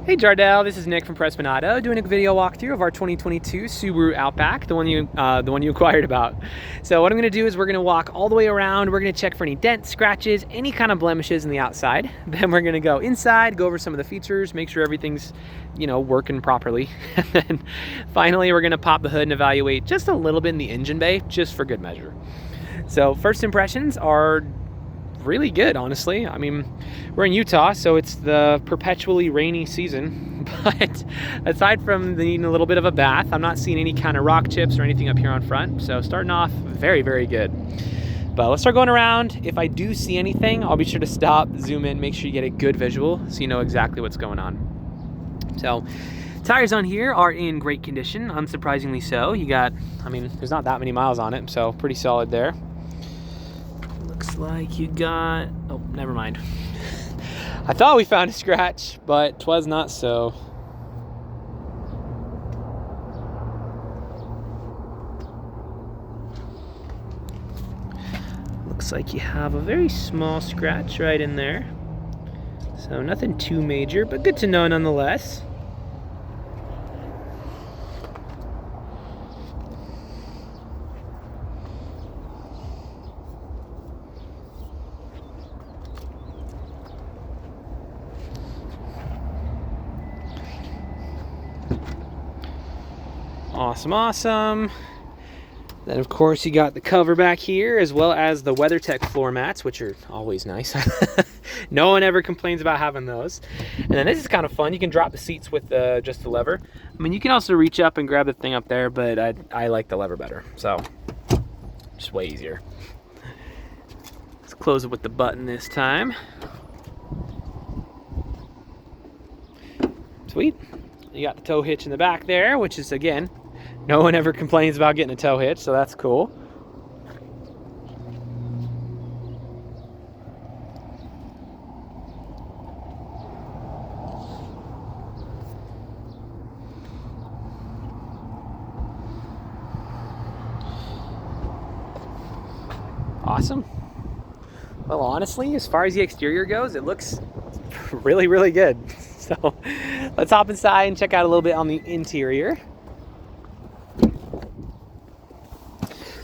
Hey Jardel, this is Nick from Prestman doing a video walkthrough of our 2022 Subaru Outback, the one you inquired about. So what I'm going to do is we're going to walk all the way around. We're going to check for any dents, scratches, any kind of blemishes in the outside. Then we're going to go inside, go over some of the features, make sure everything's, working properly. And then finally we're going to pop the hood and evaluate just a little bit in the engine bay, just for good measure. So first impressions are really good, honestly. I mean, we're in Utah, so it's the perpetually rainy season, but aside from needing a little bit of a bath, I'm not seeing any kind of rock chips or anything up here on front. So starting off very, very good. But let's start going around. If I do see anything, I'll be sure to stop, zoom in, make sure you get a good visual so you know exactly what's going on. So tires on here are in great condition, unsurprisingly so. You got, there's not that many miles on it, so pretty solid there. Looks like you got, oh, never mind. I thought we found a scratch, but 'twas not so. Looks like you have a very small scratch right in there. So nothing too major, but good to know nonetheless. Awesome. Then of course you got the cover back here, as well as the WeatherTech floor mats, which are always nice. No one ever complains about having those. And then this is kind of fun. You can drop the seats with just the lever. You can also reach up and grab the thing up there, but I like the lever better, so just way easier. Let's close it with the button this time. Sweet. You got the tow hitch in the back there, which is, again, no one ever complains about getting a tow hitch, so that's cool. Awesome. Well, honestly, as far as the exterior goes, it looks really, really good. So let's hop inside and check out a little bit on the interior.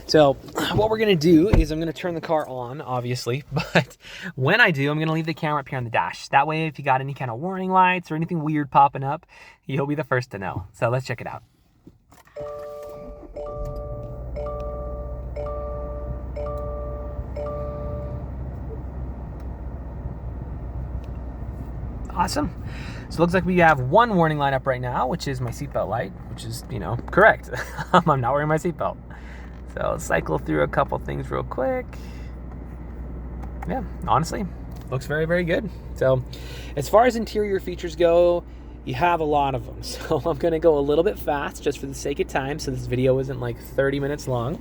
So what we're gonna do is I'm gonna turn the car on, obviously, but when I do, I'm gonna leave the camera up here on the dash. That way, if you got any kind of warning lights or anything weird popping up, you'll be the first to know. So let's check it out. Awesome. So it looks like we have one warning light up right now, which is my seatbelt light, which is, correct. I'm not wearing my seatbelt. So let's cycle through a couple things real quick. Yeah, honestly, looks very, very good. So as far as interior features go, you have a lot of them. So I'm gonna go a little bit fast just for the sake of time, so this video isn't like 30 minutes long.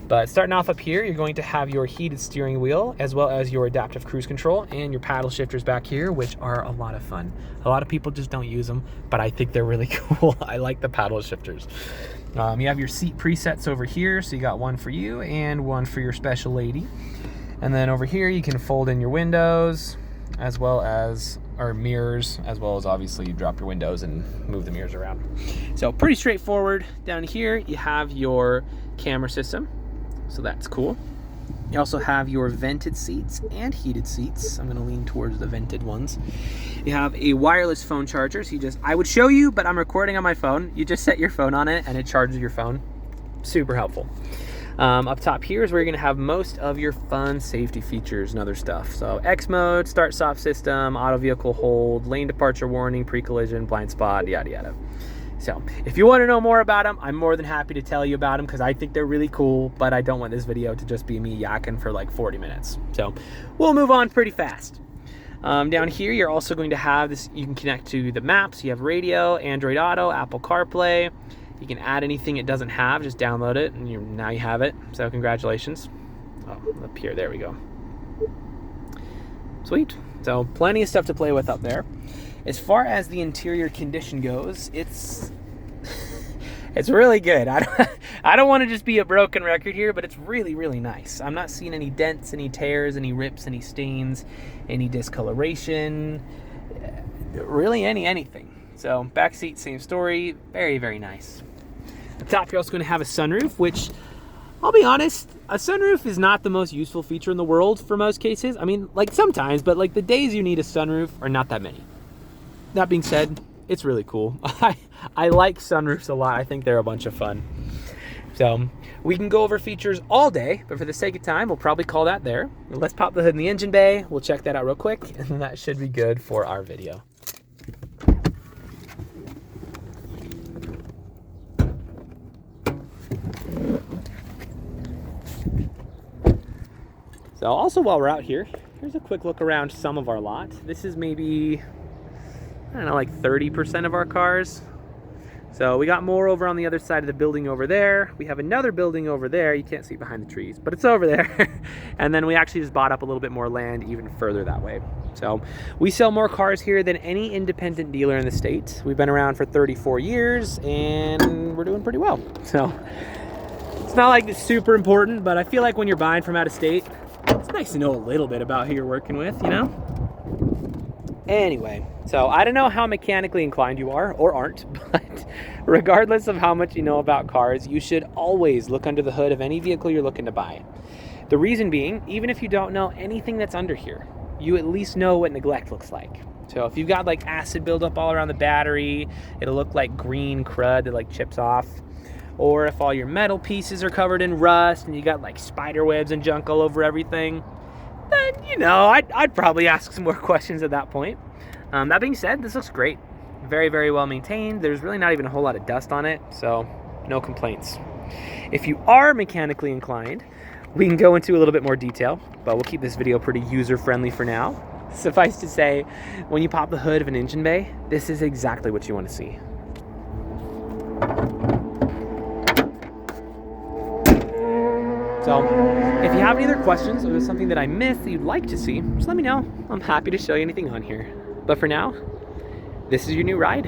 But starting off up here, you're going to have your heated steering wheel, as well as your adaptive cruise control and your paddle shifters back here, which are a lot of fun. A lot of people just don't use them, but I think they're really cool. I like the paddle shifters. You have your seat presets over here, so you got one for you and one for your special lady. And then over here, you can fold in your windows, as well as our mirrors, as well as obviously you drop your windows and move the mirrors around. So pretty straightforward. Down here, you have your camera system. So that's cool. You also have your vented seats and heated seats. I'm gonna lean towards the vented ones. You have a wireless phone charger. So I would show you, but I'm recording on my phone. You just set your phone on it and it charges your phone. Super helpful. Up top here is where you're gonna have most of your fun safety features and other stuff. So X mode, start stop system, auto vehicle hold, lane departure warning, pre-collision, blind spot, yada yada. So if you want to know more about them, I'm more than happy to tell you about them because I think they're really cool, but I don't want this video to just be me yakking for like 40 minutes. So we'll move on pretty fast. Down here, you're also going to have this, you can connect to the maps. You have radio, Android Auto, Apple CarPlay. You can add anything it doesn't have, just download it, and now you have it. So congratulations. Oh, up here, there we go. Sweet. So plenty of stuff to play with up there. As far as the interior condition goes, it's really good. I don't want to just be a broken record here, but it's really, really nice. I'm not seeing any dents, any tears, any rips, any stains, any discoloration. really anything. So back seat, same story, very, very nice. Up top, you're also going to have a sunroof, which, I'll be honest, a sunroof is not the most useful feature in the world for most cases. I mean, like sometimes, but like the days you need a sunroof are not that many. That being said, it's really cool. I like sunroofs a lot. I think they're a bunch of fun. So we can go over features all day, but for the sake of time, we'll probably call that there. Let's pop the hood in the engine bay. We'll check that out real quick, and then that should be good for our video. So also while we're out here, here's a quick look around some of our lot. This is maybe, I don't know, like 30% of our cars. So we got more over on the other side of the building over there. We have another building over there. You can't see behind the trees, but it's over there. And then we actually just bought up a little bit more land even further that way. So we sell more cars here than any independent dealer in the state. We've been around for 34 years and we're doing pretty well. So it's not like it's super important, but I feel like when you're buying from out of state, it's nice to know a little bit about who you're working with, you know? Anyway, so I don't know how mechanically inclined you are or aren't, but regardless of how much you know about cars, you should always look under the hood of any vehicle you're looking to buy. The reason being, even if you don't know anything that's under here, you at least know what neglect looks like. So if you've got like acid buildup all around the battery, it'll look like green crud that like chips off. Or if all your metal pieces are covered in rust and you got like spider webs and junk all over everything, then, you know, I'd probably ask some more questions at that point. That being said, this looks great. Very, very well maintained. There's really not even a whole lot of dust on it, so no complaints. If you are mechanically inclined, we can go into a little bit more detail, but we'll keep this video pretty user-friendly for now. Suffice to say, when you pop the hood of an engine bay, this is exactly what you want to see. So if you have any other questions or there's something that I missed that you'd like to see, just let me know. I'm happy to show you anything on here. But for now, this is your new ride.